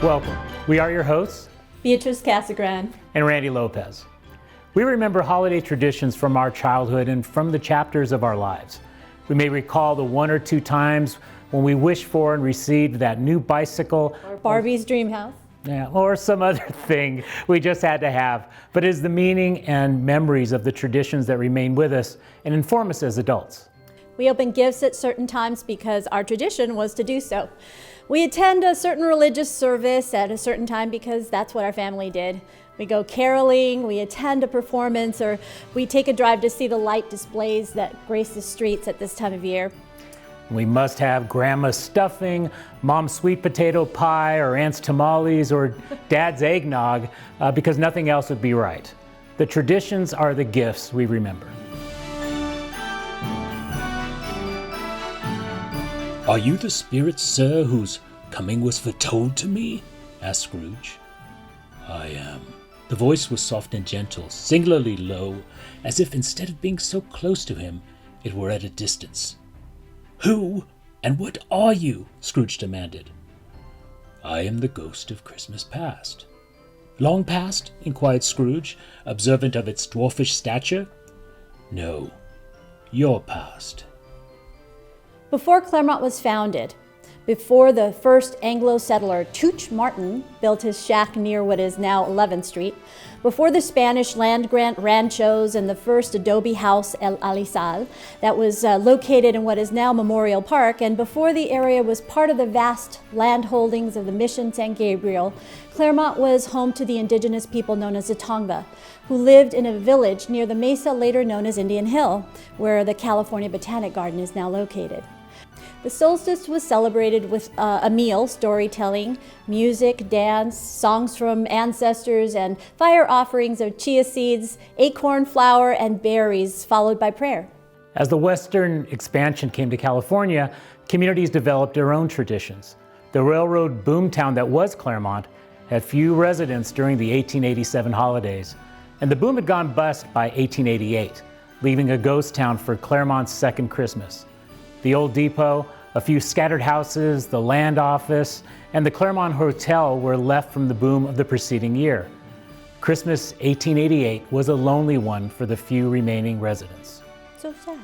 Welcome. We are your hosts, Beatrice Casagran and Randy Lopez. We remember holiday traditions from our childhood and from the chapters of our lives. We may recall the one or two times when we wished for and received that new bicycle, or Barbie's dream house. Yeah, or some other thing we just had to have, but it is the meaning and memories of the traditions that remain with us and inform us as adults. We open gifts at certain times because our tradition was to do so. We attend a certain religious service at a certain time because that's what our family did. We go caroling, we attend a performance, or we take a drive to see the light displays that grace the streets at this time of year. We must have grandma's stuffing, mom's sweet potato pie, or aunt's tamales, or dad's eggnog, because nothing else would be right. The traditions are the gifts we remember. "Are you the spirit, sir, whose coming was foretold to me?" asked Scrooge. "I am." The voice was soft and gentle, singularly low, as if instead of being so close to him, it were at a distance. "Who and what are you?" Scrooge demanded. "I am the ghost of Christmas past." "Long past?" inquired Scrooge, observant of its dwarfish stature. "No, your past." Before Claremont was founded, before the first Anglo settler, Tooch Martin, built his shack near what is now 11th Street, before the Spanish land grant ranchos and the first adobe house, El Alisal, that was located in what is now Memorial Park, and before the area was part of the vast land holdings of the Mission San Gabriel, Claremont was home to the indigenous people known as the Tongva, who lived in a village near the mesa later known as Indian Hill, where the California Botanic Garden is now located. The solstice was celebrated with a meal, storytelling, music, dance, songs from ancestors, and fire offerings of chia seeds, acorn flour, and berries, followed by prayer. As the Western expansion came to California, communities developed their own traditions. The railroad boomtown that was Claremont had few residents during the 1887 holidays, and the boom had gone bust by 1888, leaving a ghost town for Claremont's second Christmas. The old depot, a few scattered houses, the land office, and the Claremont Hotel were left from the boom of the preceding year. Christmas 1888 was a lonely one for the few remaining residents. So sad.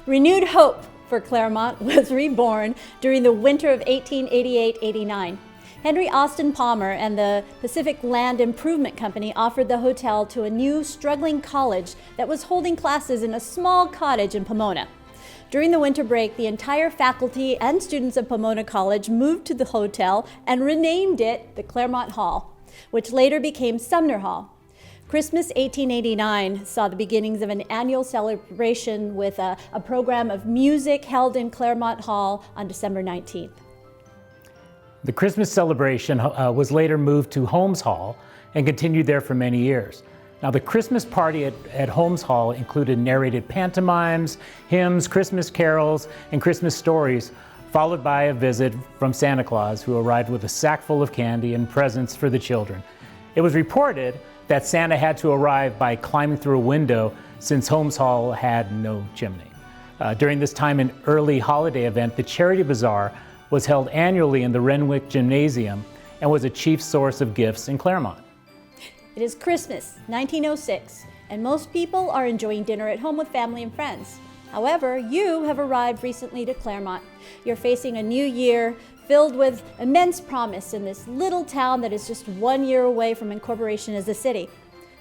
Renewed hope for Claremont was reborn during the winter of 1888-89. Henry Austin Palmer and the Pacific Land Improvement Company offered the hotel to a new struggling college that was holding classes in a small cottage in Pomona. During the winter break, the entire faculty and students of Pomona College moved to the hotel and renamed it the Claremont Hall, which later became Sumner Hall. Christmas 1889 saw the beginnings of an annual celebration with a program of music held in Claremont Hall on December 19th. The Christmas celebration was later moved to Holmes Hall and continued there for many years. Now, the Christmas party at Holmes Hall included narrated pantomimes, hymns, Christmas carols, and Christmas stories, followed by a visit from Santa Claus, who arrived with a sack full of candy and presents for the children. It was reported that Santa had to arrive by climbing through a window since Holmes Hall had no chimney. During this time, an early holiday event, the Charity Bazaar, was held annually in the Renwick Gymnasium and was a chief source of gifts in Claremont. It is Christmas, 1906, and most people are enjoying dinner at home with family and friends. However, you have arrived recently to Claremont. You're facing a new year filled with immense promise in this little town that is just 1 year away from incorporation as a city.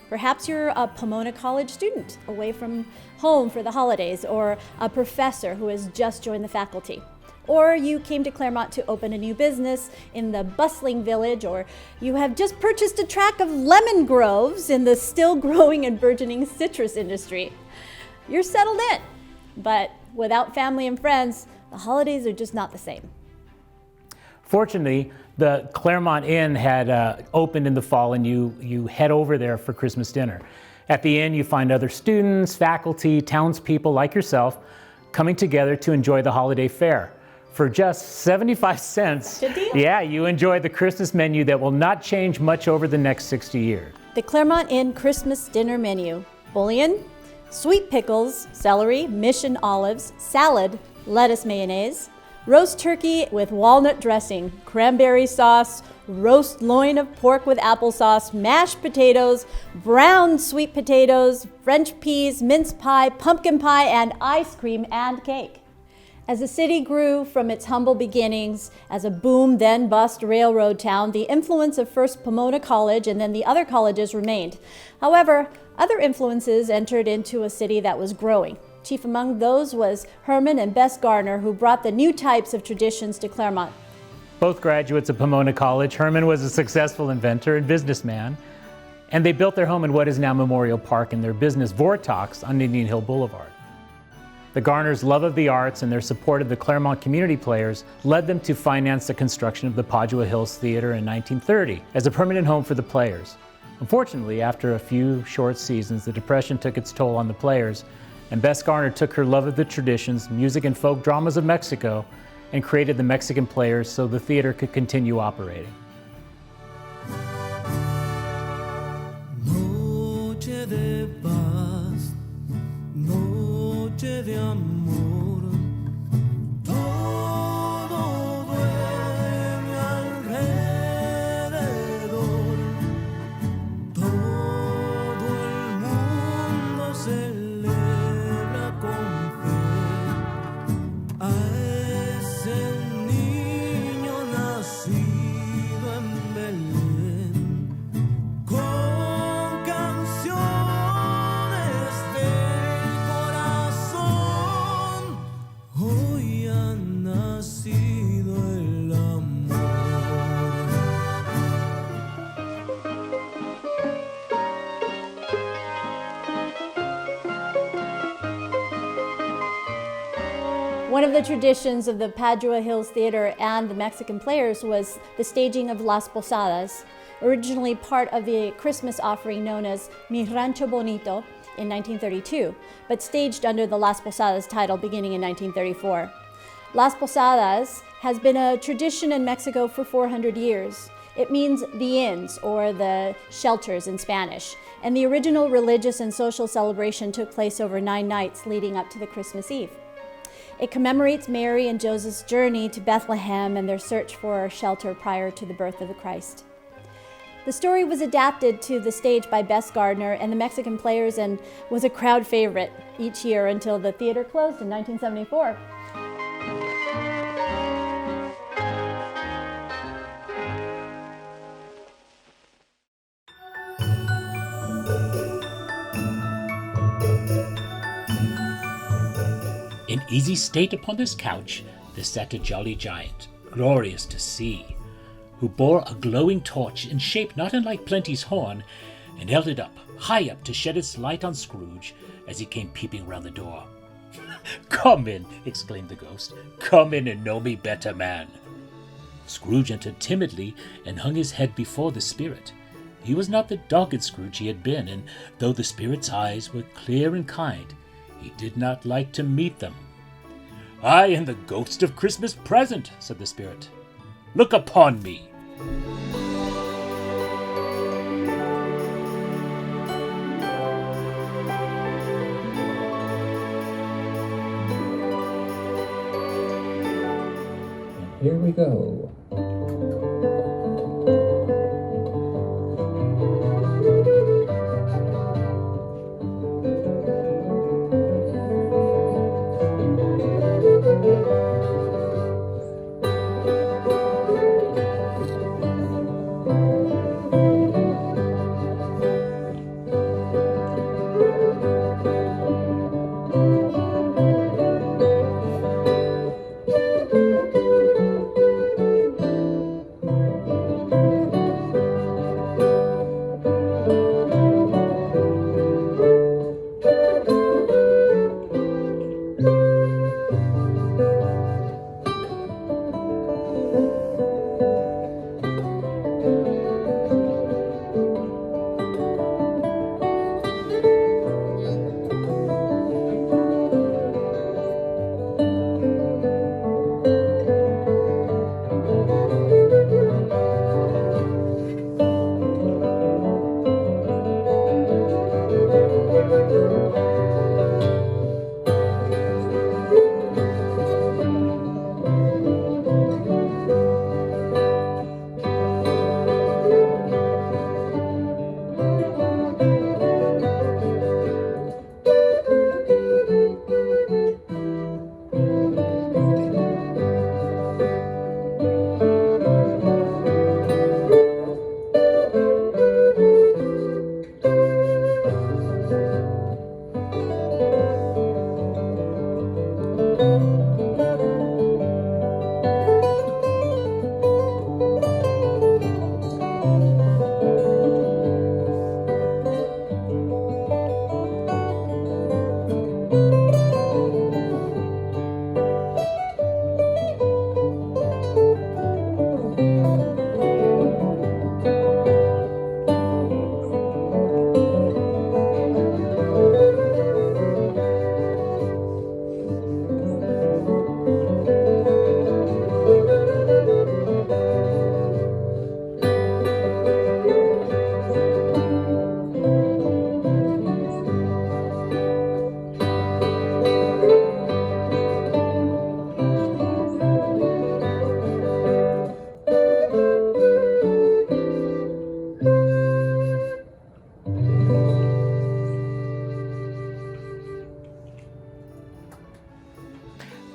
Perhaps you're a Pomona College student away from home for the holidays, or a professor who has just joined the faculty. Or you came to Claremont to open a new business in the bustling village, or you have just purchased a tract of lemon groves in the still growing and burgeoning citrus industry. You're settled in, but without family and friends, the holidays are just not the same. Fortunately, the Claremont Inn had opened in the fall, and you head over there for Christmas dinner. At the inn, you find other students, faculty, townspeople like yourself coming together to enjoy the holiday fare. For just 75 cents, Good deal. Yeah, you enjoy the Christmas menu that will not change much over the next 60 years. The Claremont Inn Christmas dinner menu: bouillon, sweet pickles, celery, mission olives, salad, lettuce mayonnaise, roast turkey with walnut dressing, cranberry sauce, roast loin of pork with applesauce, mashed potatoes, brown sweet potatoes, French peas, mince pie, pumpkin pie, and ice cream and cake. As the city grew from its humble beginnings as a boom then bust railroad town, the influence of first Pomona College and then the other colleges remained. However, other influences entered into a city that was growing. Chief among those was Herman and Bess Gardner, who brought the new types of traditions to Claremont. Both graduates of Pomona College, Herman was a successful inventor and businessman, and they built their home in what is now Memorial Park and their business Vortox on Indian Hill Boulevard. The Garners' love of the arts and their support of the Claremont Community Players led them to finance the construction of the Padua Hills Theater in 1930 as a permanent home for the players. Unfortunately, after a few short seasons, the Depression took its toll on the players, and Bess Garner took her love of the traditions, music, and folk dramas of Mexico and created the Mexican Players so the theater could continue operating. Noche de paz, noche de amor, todo duerme alrededor, todo el mundo celebra con fe a ese niño nacido en Belén, con canciones del corazón. Hoy ha nacido el amor. One of the traditions of the Padua Hills Theater and the Mexican Players was the staging of Las Posadas, originally part of the Christmas offering known as Mi Rancho Bonito in 1932, but staged under the Las Posadas title beginning in 1934. Las Posadas has been a tradition in Mexico for 400 years. It means the inns, or the shelters in Spanish, and the original religious and social celebration took place over 9 nights leading up to the Christmas Eve. It commemorates Mary and Joseph's journey to Bethlehem and their search for shelter prior to the birth of the Christ. The story was adapted to the stage by Bess Gardner and the Mexican Players and was a crowd favorite each year until the theater closed in 1974. In easy state upon this couch there sat a jolly giant, glorious to see, who bore a glowing torch in shape not unlike Plenty's horn, and held it up, high up, to shed its light on Scrooge as he came peeping round the door. "Come in," exclaimed the ghost. "Come in and know me better, man." Scrooge entered timidly and hung his head before the spirit. He was not the dogged Scrooge he had been, and though the spirit's eyes were clear and kind, he did not like to meet them. "I am the ghost of Christmas present," said the spirit. "Look upon me." And here we go.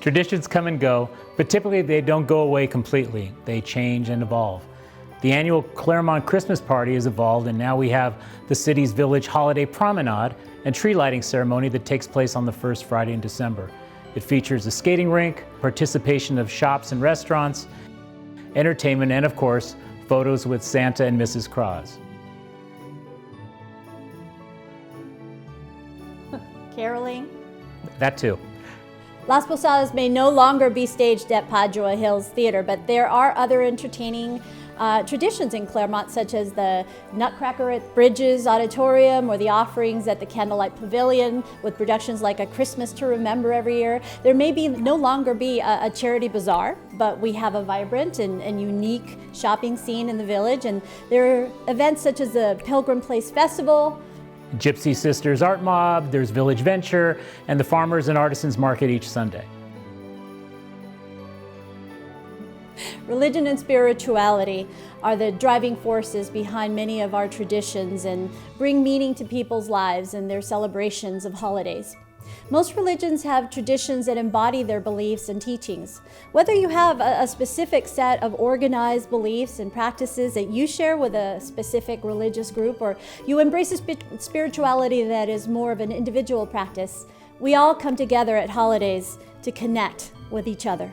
Traditions come and go, but typically they don't go away completely. They change and evolve. The annual Claremont Christmas party has evolved, and now we have the city's village holiday promenade and tree lighting ceremony that takes place on the first Friday in December. It features a skating rink, participation of shops and restaurants, entertainment, and of course, photos with Santa and Mrs. Claus. Caroling. That too. Las Posadas may no longer be staged at Padua Hills Theater, but there are other entertaining traditions in Claremont, such as the Nutcracker at Bridges Auditorium or the offerings at the Candlelight Pavilion, with productions like A Christmas to Remember every year. There may no longer be a charity bazaar, but we have a vibrant and unique shopping scene in the village, and there are events such as the Pilgrim Place Festival, Gypsy Sisters Art Mob, there's Village Venture, and the Farmers and Artisans Market each Sunday. Religion and spirituality are the driving forces behind many of our traditions and bring meaning to people's lives and their celebrations of holidays. Most religions have traditions that embody their beliefs and teachings. Whether you have a specific set of organized beliefs and practices that you share with a specific religious group, or you embrace a spirituality that is more of an individual practice, we all come together at holidays to connect with each other.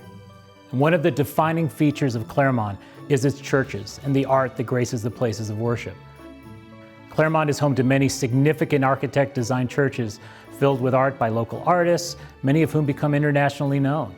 One of the defining features of Claremont is its churches and the art that graces the places of worship. Claremont is home to many significant architect-designed churches filled with art by local artists, many of whom become internationally known.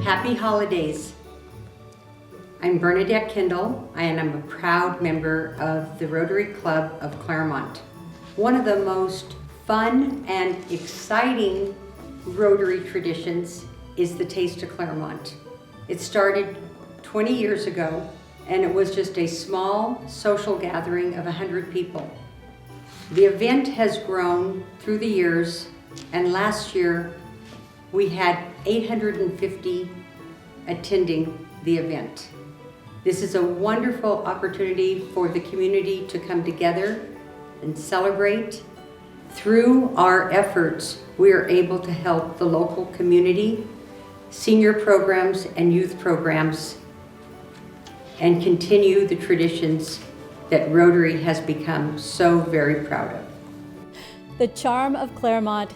Happy holidays. I'm Bernadette Kendall, and I'm a proud member of the Rotary Club of Claremont. One of the most fun and exciting Rotary traditions is the Taste of Claremont. It started 20 years ago, and it was just a small social gathering of 100 people. The event has grown through the years, and last year we had 850 attending the event. This is a wonderful opportunity for the community to come together and celebrate. Through our efforts, we are able to help the local community, senior programs and youth programs, and continue the traditions that Rotary has become so very proud of. The charm of Claremont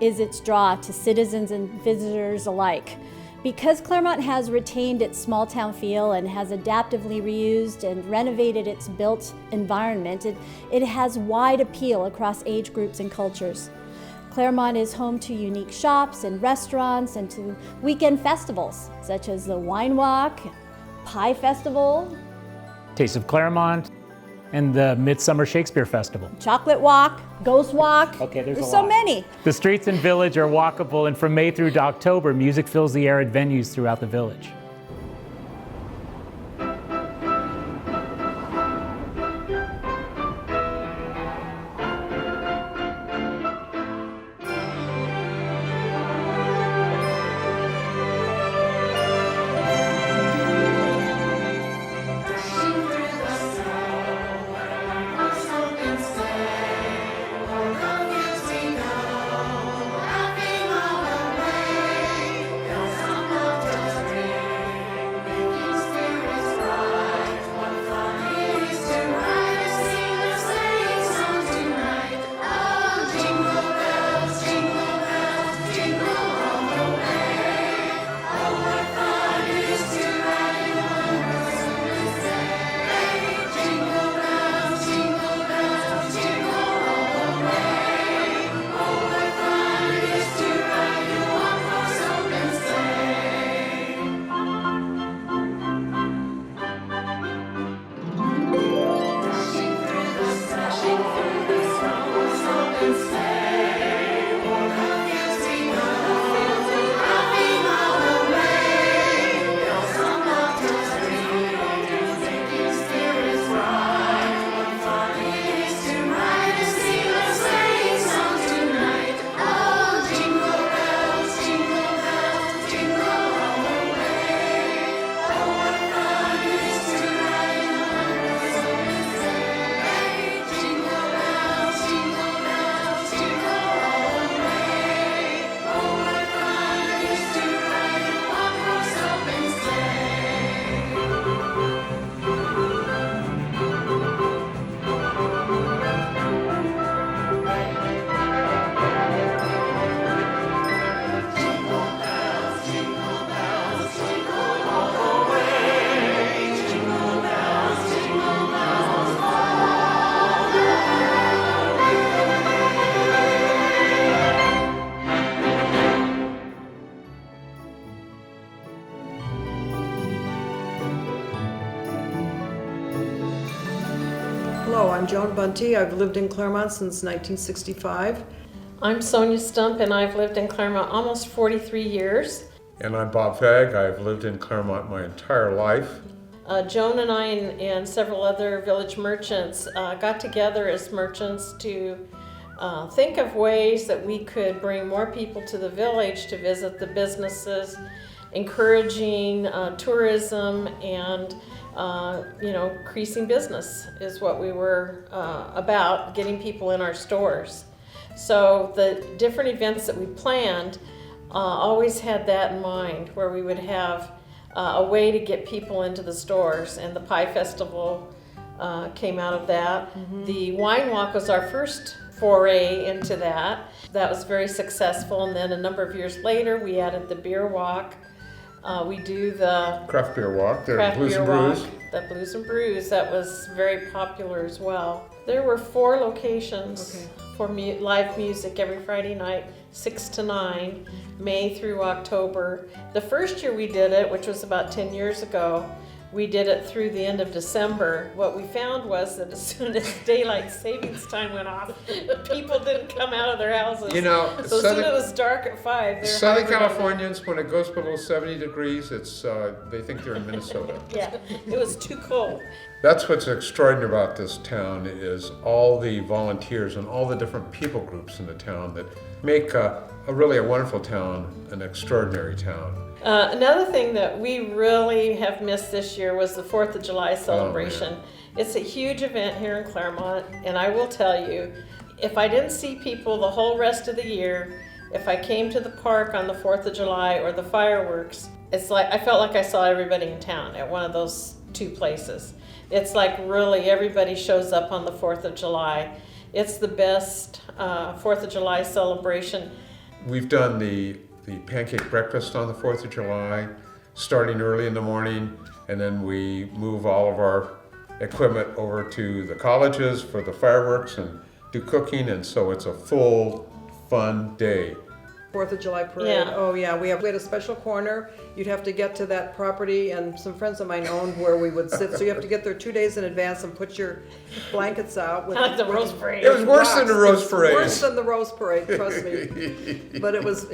is its draw to citizens and visitors alike. Because Claremont has retained its small town feel and has adaptively reused and renovated its built environment, it has wide appeal across age groups and cultures. Claremont is home to unique shops and restaurants and to weekend festivals such as the Wine Walk, Pie Festival, Taste of Claremont, and the Midsummer Shakespeare Festival. Chocolate Walk, Ghost Walk. Okay, there's There's a so lot. many. The streets and village are walkable, and from May through to October, music fills the air at venues throughout the village. Hello, I'm Joan Bunty. I've lived in Claremont since 1965. I'm Sonia Stump, and I've lived in Claremont almost 43 years. And I'm Bob Fagg. I've lived in Claremont my entire life. Joan and I and several other village merchants got together as merchants to think of ways that we could bring more people to the village to visit the businesses, encouraging tourism and increasing business is what we were about, getting people in our stores. So the different events that we planned always had that in mind, where we would have a way to get people into the stores, and the Pie Festival came out of that. The Wine Walk was our first foray into that. That was very successful, and then a number of years later we added the Beer Walk. We do the Craft Beer Walk, the Craft Blues Beer and Brews. Walk, the Blues and Brews. That was very popular as well. There were 4 locations for live music every Friday night, 6 to 9, May through October. The first year we did it, which was about 10 years ago, we did it through the end of December. What we found was that as soon as daylight savings time went off, people didn't come out of their houses. You know, so as soon as it was dark at 5, they're Southern hibernating. Californians, when it goes below 70 degrees, it's they think they're in Minnesota. Yeah, it was too cold. That's what's extraordinary about this town is all the volunteers and all the different people groups in the town that make really a wonderful town, an extraordinary town. Another thing that we really have missed this year was the 4th of July celebration. It's a huge event here in Claremont, and I will tell you, if I didn't see people the whole rest of the year, if I came to the park on the 4th of July or the fireworks, it's like I felt like I saw everybody in town at one of those 2 places. It's like really everybody shows up on the 4th of July. It's the best 4th of July celebration. We've done the pancake breakfast on the 4th of July, starting early in the morning, and then we move all of our equipment over to the colleges for the fireworks and do cooking, and so it's a full, fun day. 4th of July parade. Yeah. Oh yeah, we had a special corner. You'd have to get to that property, and some friends of mine owned where we would sit. So you have to get there 2 days in advance and put your blankets out. With, Like the Rose Parade. It was worse than the Rose Parade. Worse than the Rose Parade, trust me. But it was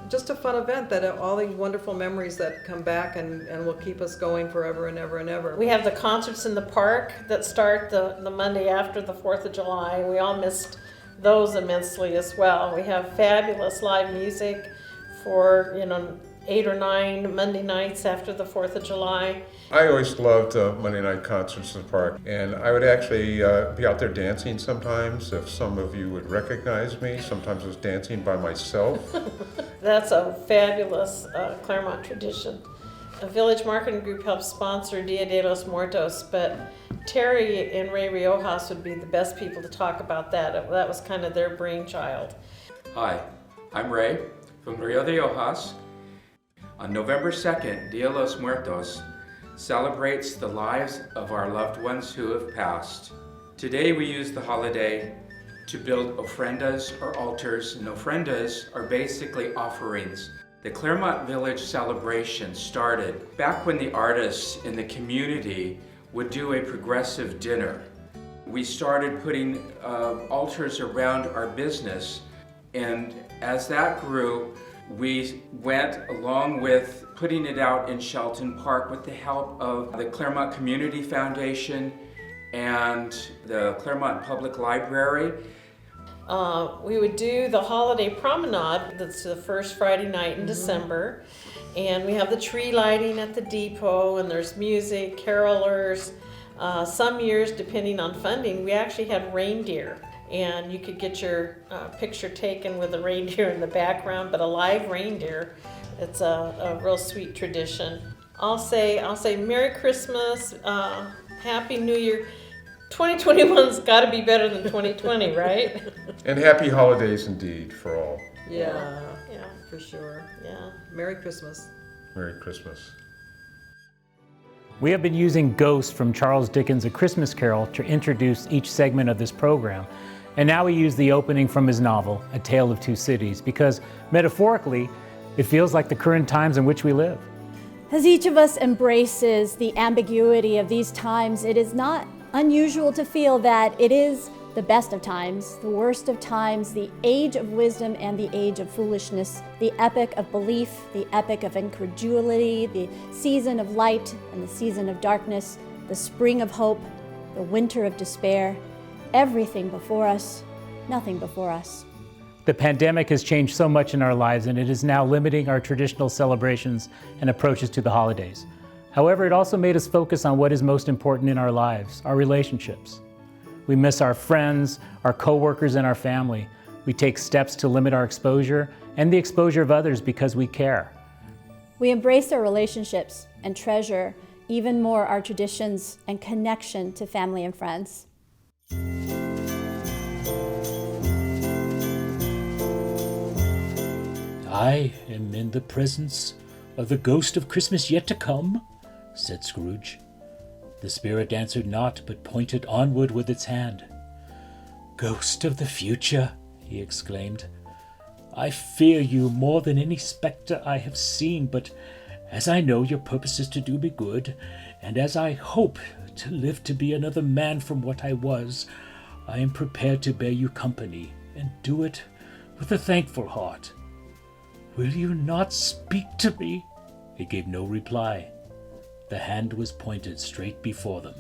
just a fun event that all these wonderful memories that come back and will keep us going forever and ever and ever. We have the concerts in the park that start the Monday after the 4th of July. We all missed those immensely as well. We have fabulous live music for 8 or 9 Monday nights after the 4th of July. I always loved Monday night concerts in the park, and I would actually be out there dancing sometimes. If some of you would recognize me, sometimes I was dancing by myself. That's a fabulous Claremont tradition. A village marketing group helps sponsor Dia de los Muertos, but Terry and Ray Riojas would be the best people to talk about that. That was kind of their brainchild. Hi, I'm Ray from Rio de Riojas. On November 2nd, Dia de los Muertos celebrates the lives of our loved ones who have passed. Today we use the holiday to build ofrendas or altars, and ofrendas are basically offerings. The Claremont Village celebration started back when the artists in the community would do a progressive dinner. We started putting altars around our business, and as that grew, we went along with putting it out in Shelton Park with the help of the Claremont Community Foundation and the Claremont Public Library. We would do the holiday promenade. That's the first Friday night in December. And we have the tree lighting at the depot, and there's music, carolers. Some years, depending on funding, we actually had reindeer. And you could get your picture taken with a reindeer in the background, but a live reindeer. It's a real sweet tradition. I'll say Merry Christmas, Happy New Year. 2021's got to be better than 2020, right? And happy holidays indeed for all. Yeah, Yeah. for sure. Yeah. Merry Christmas. Merry Christmas. We have been using Ghosts from Charles Dickens' A Christmas Carol to introduce each segment of this program. And now we use the opening from his novel, A Tale of Two Cities, because metaphorically, it feels like the current times in which we live. As each of us embraces the ambiguity of these times, it is not unusual to feel that it is the best of times, the worst of times, the age of wisdom and the age of foolishness, the epoch of belief, the epoch of incredulity, the season of light and the season of darkness, the spring of hope, the winter of despair, everything before us, nothing before us. The pandemic has changed so much in our lives, and it is now limiting our traditional celebrations and approaches to the holidays. However, it also made us focus on what is most important in our lives, our relationships. We miss our friends, our coworkers, and our family. We take steps to limit our exposure and the exposure of others because we care. We embrace our relationships and treasure even more our traditions and connection to family and friends. I am in the presence of the ghost of Christmas yet to come, said Scrooge. The spirit answered not, but pointed onward with its hand. Ghost of the future, he exclaimed. I fear you more than any spectre I have seen, but as I know your purpose is to do me good, and as I hope to live to be another man from what I was, I am prepared to bear you company, and do it with a thankful heart. Will you not speak to me? He gave no reply. The hand was pointed straight before them.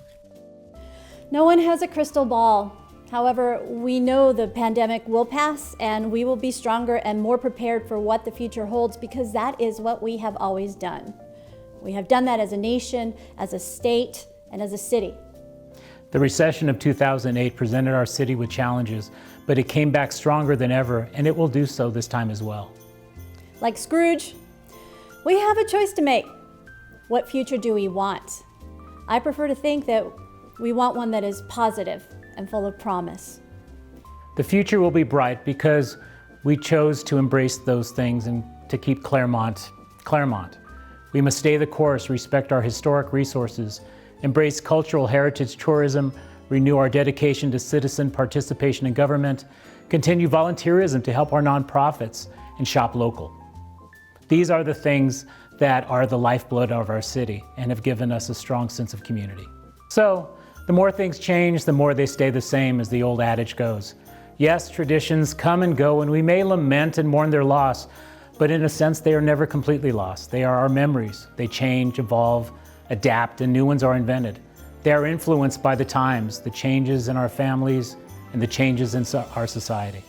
No one has a crystal ball. However, we know the pandemic will pass and we will be stronger and more prepared for what the future holds because that is what we have always done. We have done that as a nation, as a state, and as a city. The recession of 2008 presented our city with challenges, but it came back stronger than ever, and it will do so this time as well. Like Scrooge, we have a choice to make. What future do we want? I prefer to think that we want one that is positive and full of promise. The future will be bright because we chose to embrace those things and to keep Claremont. We must stay the course, respect our historic resources, embrace cultural heritage tourism, renew our dedication to citizen participation in government, continue volunteerism to help our nonprofits, and shop local. These are the things that are the lifeblood of our city and have given us a strong sense of community. So, the more things change, the more they stay the same, as the old adage goes. Yes, traditions come and go, and we may lament and mourn their loss, but in a sense, they are never completely lost. They are our memories. They change, evolve, adapt, and new ones are invented. They are influenced by the times, the changes in our families, and the changes in our society.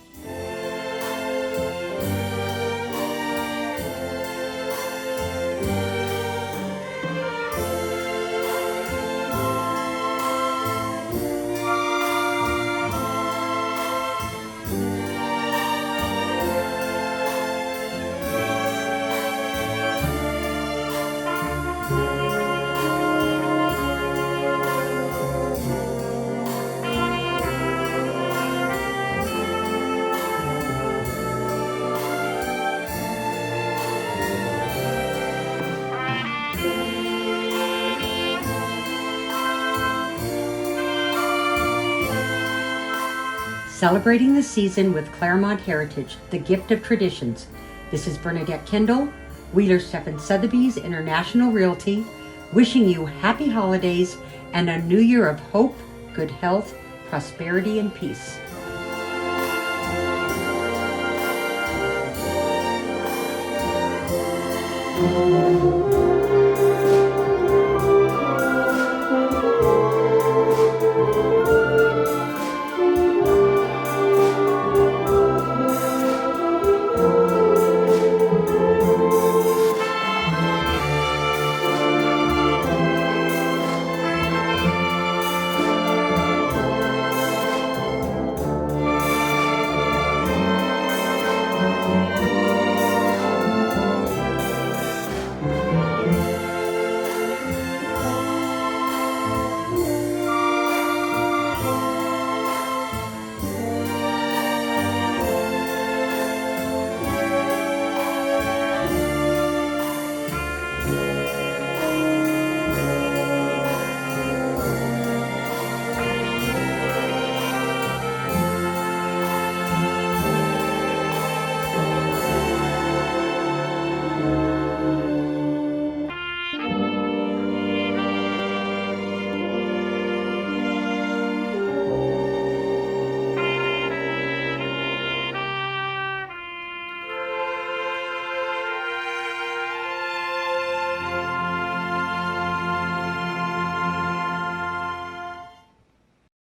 Celebrating the season with Claremont Heritage, the gift of traditions. This is Bernadette Kendall, Wheeler Stephen Sotheby's International Realty, wishing you happy holidays and a new year of hope, good health, prosperity, and peace. Oh,